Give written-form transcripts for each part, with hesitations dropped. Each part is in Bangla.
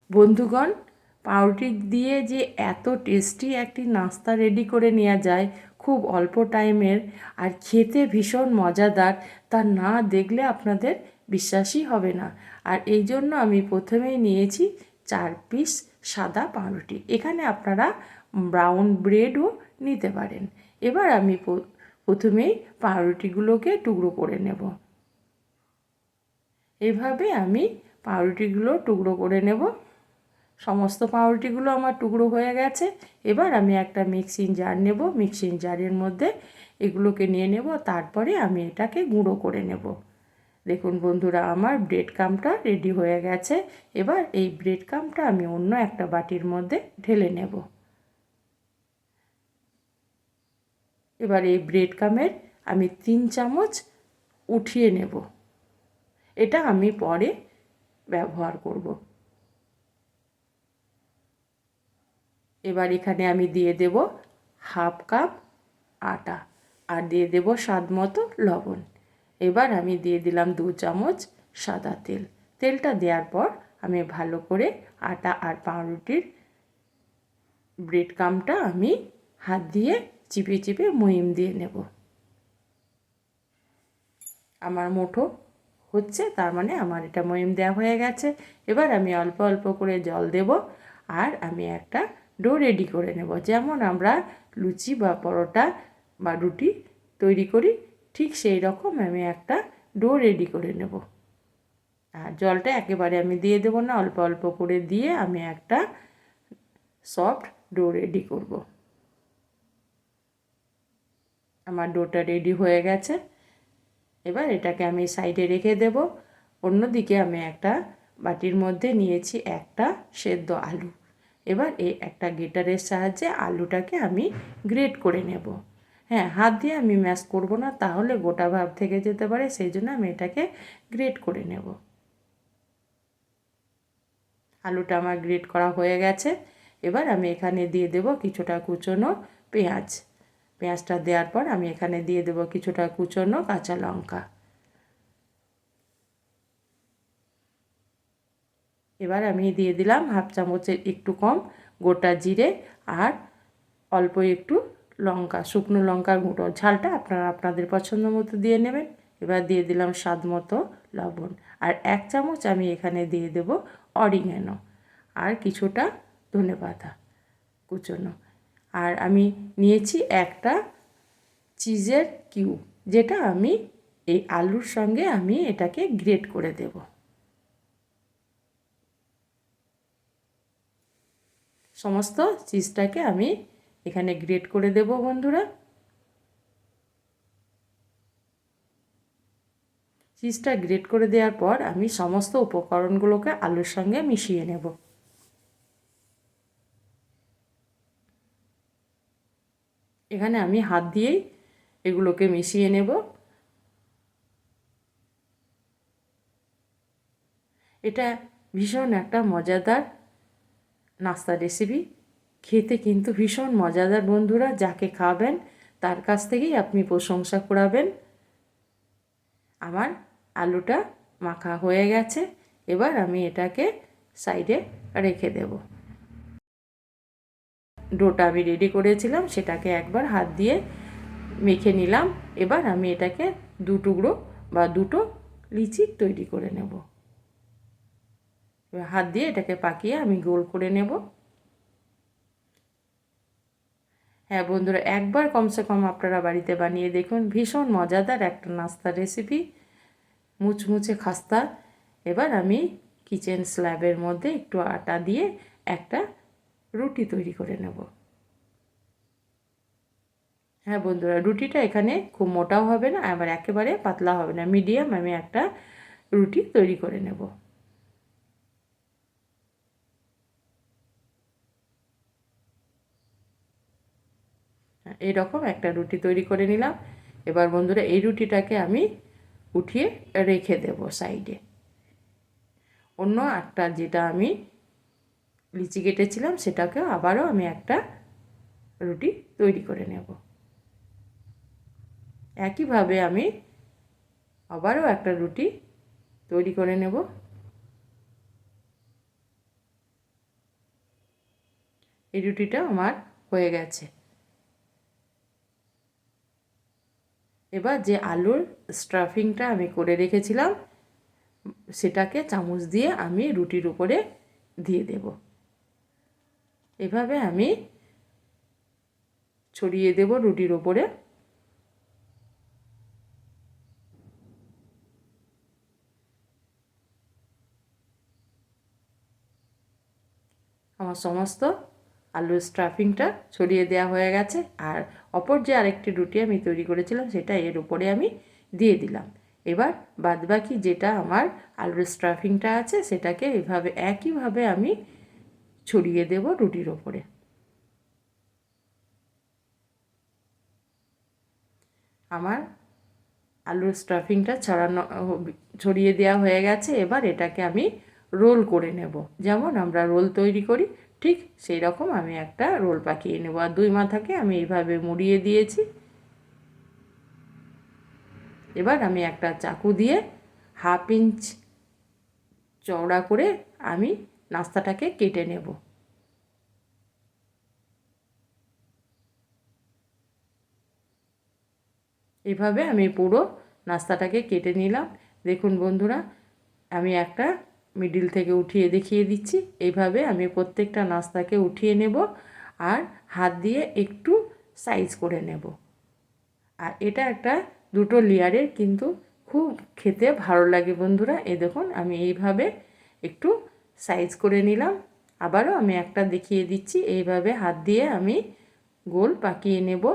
বন্ধুগণ, পাউরুটি দিয়ে যে এত টেস্টি একটি নাস্তা রেডি করে নেওয়া যায় খুব অল্প টাইমের, আর খেতে ভীষণ মজাদার, তা না দেখলে আপনাদের বিশ্বাসই হবে না। আর এই জন্য আমি প্রথমেই নিয়েছি 4 পিস সাদা পাউরুটি। এখানে আপনারা ব্রাউন ব্রেডও নিতে পারেন। এবার আমি প্রথমেই পাউরুটিগুলোকে টুকরো করে নেব। এভাবে আমি পাউরুটিগুলো টুকরো করে নেব। সমস্ত পাউরুটিগুলো আমার টুকরো হয়ে গেছে। এবার আমি একটা মিক্সিং জার নেব। মিক্সিং জারের মধ্যে এগুলোকে নিয়ে নেব, তারপরে আমি এটাকে গুঁড়ো করে নেব। দেখুন বন্ধুরা, আমার ব্রেড ক্রাম্বটা রেডি হয়ে গেছে। এবার এই ব্রেড ক্রাম্বটা আমি অন্য একটা বাটির মধ্যে ঢেলে নেব। এবার এই ব্রেড ক্রাম্বের আমি 3 চামচ উঠিয়ে নেব। এটা আমি পরে ব্যবহার করব। এবার এখানে আমি দিয়ে দেব 1/2 কাপ আটা, আর দিয়ে দেব স্বাদ মতো লবণ। এবার আমি দিয়ে দিলাম 2 চামচ সাদা তেল। তেলটা দেওয়ার পর আমি ভালো করে আটা আর পাউরুটির ব্রেড ক্রাম্বটা আমি হাত দিয়ে চিপে চিপে মহিম দিয়ে নেব। আমার মুঠো হচ্ছে, তার মানে আমার এটা মহিম দেওয়া হয়ে গেছে। এবার আমি অল্প অল্প করে জল দেব, আর আমি একটা ডো রেডি করে নেব। যেমন আমরা লুচি বা পরোটা বা রুটি তৈরি করি, ঠিক সেই রকম আমি একটা ডো রেডি করে নেব। আর জলটা একেবারে আমি দিয়ে দেবো না, অল্প অল্প করে দিয়ে আমি একটা সফট ডো রেডি করব। আমার ডোটা রেডি হয়ে গেছে। এবার এটাকে আমি সাইডে রেখে দেব। অন্যদিকে আমি একটা বাটির মধ্যে নিয়েছি একটা সেদ্ধ আলু। এবার এই একটা গ্রেটারের সাহায্যে আলুটাকে আমি গ্রেট করে নেব। হ্যাঁ, হাত দিয়ে আমি ম্যাশ করব না, তাহলে গোটা ভাব থেকে যেতে পারে, সেই জন্য আমি এটাকে গ্রেট করে নেব। আলুটা আমার গ্রেট করা হয়ে গেছে। এবার আমি এখানে দিয়ে দেব কিছুটা কুচনো পেঁয়াজ। পেঁয়াজটা দেওয়ার পর আমি এখানে দিয়ে দেব কিছুটা কুচনো কাঁচা লঙ্কা। এবার আমি দিয়ে দিলাম 1/2 চামচের একটু কম গোটা জিরে, আর অল্প একটু লঙ্কা, শুকনো লঙ্কার গুঁড়ো। ঝালটা আপনারা আপনাদের পছন্দ মতো দিয়ে নেবেন। এবার দিয়ে দিলাম স্বাদ মতো লবণ, আর 1 চামচ আমি এখানে দিয়ে দেব অরিগ্যানো, আর কিছুটা ধনেপাতা কুচনো। আর আমি নিয়েছি একটা চিজের কিউব, যেটা আমি এই আলুর সঙ্গে আমি এটাকে গ্রেট করে দেব। সমস্ত চিজটাকে আমি এখানে গ্রেট করে দেব বন্ধুরা। চিজটা গ্রেট করে দেওয়ার পর আমি সমস্ত উপকরণগুলোকে আলুর সঙ্গে মিশিয়ে নেব। এখানে আমি হাত দিয়েই এগুলোকে মিশিয়ে নেব। এটা ভীষণ একটা মজাদার নাস্তা রেসিপি। খেতে কিন্তু ভীষণ মজাদার বন্ধুরা। যাকে খাবেন তার কাছ থেকেই আপনি প্রশংসা কুড়াবেন। আমার আলুটা মাখা হয়ে গেছে। এবার আমি এটাকে সাইডে রেখে দেব। ডোটা আমি রেডি করেছিলাম, সেটাকে একবার হাত দিয়ে মেখে নিলাম। এবার আমি এটাকে 2 টুকরো বা 2টো লিচি তৈরি করে নেব। এবার হাত দিয়ে এটাকে পাকিয়ে আমি গোল করে নেব। হ্যাঁ বন্ধুরা, একবার কমসে কম আপনারা বাড়িতে বানিয়ে দেখুন। ভীষণ মজাদার একটা নাস্তা রেসিপি, মুচমুচে খাস্তা। এবার আমি কিচেন স্ল্যাবের মধ্যে একটু আটা দিয়ে একটা রুটি তৈরি করে নেব। হ্যাঁ বন্ধুরা, রুটিটা এখানে খুব মোটাও হবে না, আবার একেবারে পাতলা হবে না, মিডিয়াম আমি একটা রুটি তৈরি করে নেব। এইরকম একটা রুটি তৈরি করে নিলাম। এবার বন্ধুরা, এই রুটিটাকে আমি উঠিয়ে রেখে দেব সাইডে। অন্য একটা যেটা আমি লিচি কেটেছিলাম সেটাকেও আবারও আমি একটা রুটি তৈরি করে নেব। একইভাবে আমি আবারও একটা রুটি তৈরি করে নেব। এই রুটিটা আমার হয়ে গেছে। এবার যে আলুর স্টাফিংটা আমি করে রেখেছিলাম সেটাকে চামচ দিয়ে আমি রুটির উপরে দিয়ে দেব। এভাবে আমি ছড়িয়ে দেব রুটির উপরে। আমার সমস্ত আলুর স্টাফিংটা ছড়িয়ে দেওয়া হয়ে গেছে। আর অপর যে আরেকটি রুটি আমি তৈরি করেছিলাম সেটা এর উপরে আমি দিয়ে দিলাম। এবার বাদবাকি যেটা আমার আলুর স্টাফিংটা আছে সেটাকে এভাবে একইভাবে আমি ছড়িয়ে দেব রুটির ওপরে। আমার আলুর স্টাফিংটা ছড়িয়ে দেওয়া হয়ে গেছে। এবার এটাকে আমি রোল করে নেব। যেমন আমরা রোল তৈরি করি ঠিক সেই রকম আমি একটা রোল পাকিয়ে নেব। আর দুই মাথাকে আমি এইভাবে মুড়িয়ে দিয়েছি। এবার আমি একটা চাকু দিয়ে 1/2 ইঞ্চ চওড়া করে আমি নাস্তাটাকে কেটে নেব। এভাবে আমি পুরো নাস্তাটাকে কেটে নিলাম। দেখুন বন্ধুরা, আমি একটা মিডিল থেকে উঠিয়ে দেখিয়ে দিচ্ছি। এইভাবে আমি প্রত্যেকটা নাস্তাকে উঠিয়ে নেব আর হাত দিয়ে একটু সাইজ করে নেব। আর এটা একটা দুটো লেয়ারের, কিন্তু খুব খেতে ভালো লাগে বন্ধুরা। এই দেখুন আমি এইভাবে একটু সাইজ করে নিলাম। আবারও আমি একটা দেখিয়ে দিচ্ছি। এইভাবে হাত দিয়ে আমি গোল পাকিয়ে নেব।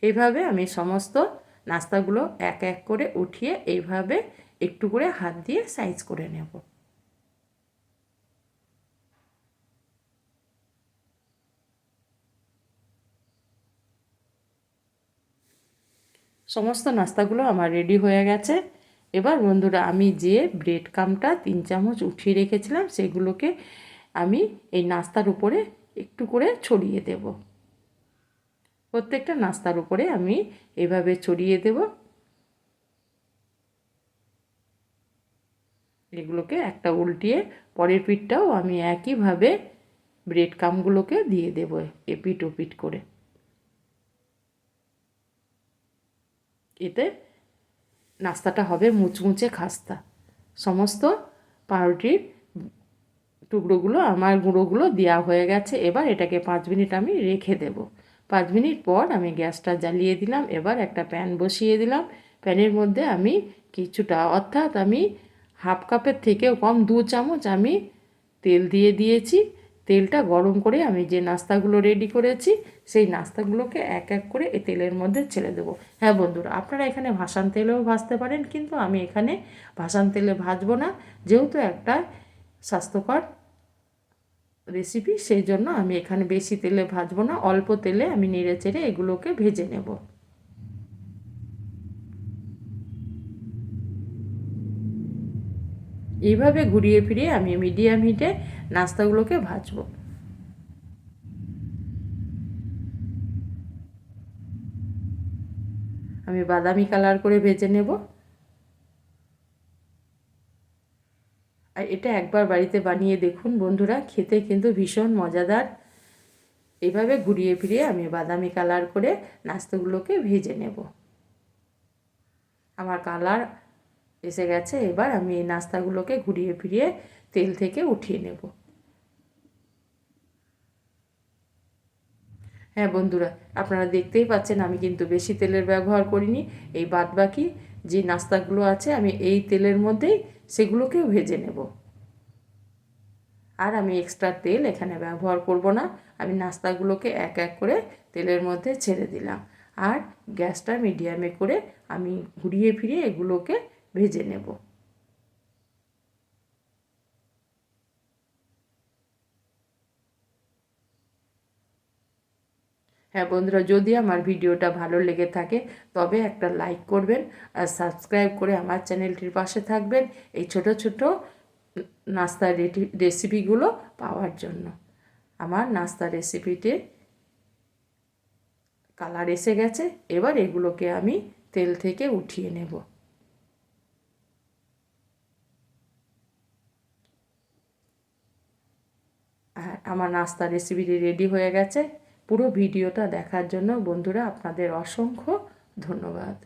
এইভাবে আমি সমস্ত নাস্তাগুলো এক এক করে উঠিয়ে এইভাবে একটু করে হাত দিয়ে সাইজ করে নেব। সমস্ত নাস্তাগুলো আমার রেডি হয়ে গেছে। এবার বন্ধুরা আমি যে ব্রেড ক্রাম্বটা 3 চামচ উঠিয়ে রেখেছিলাম সেগুলোকে আমি এই নাস্তার উপরে একটু করে ছড়িয়ে দেব। প্রত্যেকটা নাস্তার উপরে আমি এভাবে ছড়িয়ে দেব। এগুলোকে একটা উল্টিয়ে পরের পিঠটাও আমি একইভাবে ব্রেড ক্রাম্বগুলোকে দিয়ে দেব এপিট ওপিট করে। এতে নাস্তাটা হবে মুচমুচে খাস্তা। সমস্ত পাউরুটির টুকরোগুলো আমার গুঁড়োগুলো দেওয়া হয়ে গেছে। এবার এটাকে 5 মিনিট আমি রেখে দেব। 5 মিনিট পর আমি গ্যাসটা জ্বালিয়ে দিলাম। এবার একটা প্যান বসিয়ে দিলাম। প্যানের মধ্যে আমি কিছুটা, অর্থাৎ আমি 1/2 কাপের থেকেও কম 2 চামচ আমি তেল দিয়ে দিয়েছি। তেলটা গরম করে আমি যে নাস্তাগুলো রেডি করেছি সেই নাস্তাগুলোকে এক এক করে এই তেলের মধ্যে ছেড়ে দেবো। হ্যাঁ বন্ধুরা, আপনারা এখানে ভাসান তেলেও ভাজতে পারেন, কিন্তু আমি এখানে ভাসান তেলে ভাজবো না, যেহেতু একটা স্বাস্থ্যকর রেসিপি, সেই জন্য আমি এখানে বেশি তেলে ভাজবো না, অল্প তেলে আমি নেড়ে চেড়ে এগুলোকে ভেজে নেব। এইভাবে ঘুরিয়ে ফিরিয়ে আমি মিডিয়াম হিটে নাস্তাগুলোকে ভাজবো। আমি বাদামি কালার করে ভেজে নেব। আর এটা একবার বাড়িতে বানিয়ে দেখুন বন্ধুরা, খেতে কিন্তু ভীষণ মজাদার। এইভাবে ঘুরিয়ে ফিরিয়ে আমি বাদামি কালার করে নাস্তাগুলোকে ভেজে নেব। আমার কালার এসে গেছে। এবার আমি এই নাস্তাগুলোকে ঘুরিয়ে ফিরিয়ে তেল থেকে উঠিয়ে নেব। হ্যাঁ বন্ধুরা, আপনারা দেখতেই পাচ্ছেন আমি কিন্তু বেশি তেলের ব্যবহার করিনি। এই বাদবাকি যে নাস্তাগুলো আছে আমি এই তেলের মধ্যেই সেগুলোকেও ভেজে নেব। আর আমি এক্সট্রা তেল এখানে ব্যবহার করব না। আমি নাস্তাগুলোকে এক এক করে তেলের মধ্যে ছেড়ে দিলাম। আর গ্যাসটা মিডিয়ামে করে আমি ঘুরিয়ে ফিরিয়ে এগুলোকে ভেজে নেব। হ্যাঁ বন্ধুরা, যদি আমার ভিডিওটা ভালো লেগে থাকে তবে একটা লাইক করবেন আর সাবস্ক্রাইব করে আমার চ্যানেলটির পাশে থাকবেন এই ছোট ছোট নাস্তার রেসিপিগুলো পাওয়ার জন্য। আমার নাস্তা রেসিপিতে কালার এসে গেছে। এবার এগুলোকে আমি তেল থেকে উঠিয়ে নেব। আর আমার নাস্তা রেসিপিটি রেডি হয়ে গেছে। পুরো ভিডিওটা দেখার জন্য বন্ধুরা আপনাদের অসংখ্য ধন্যবাদ।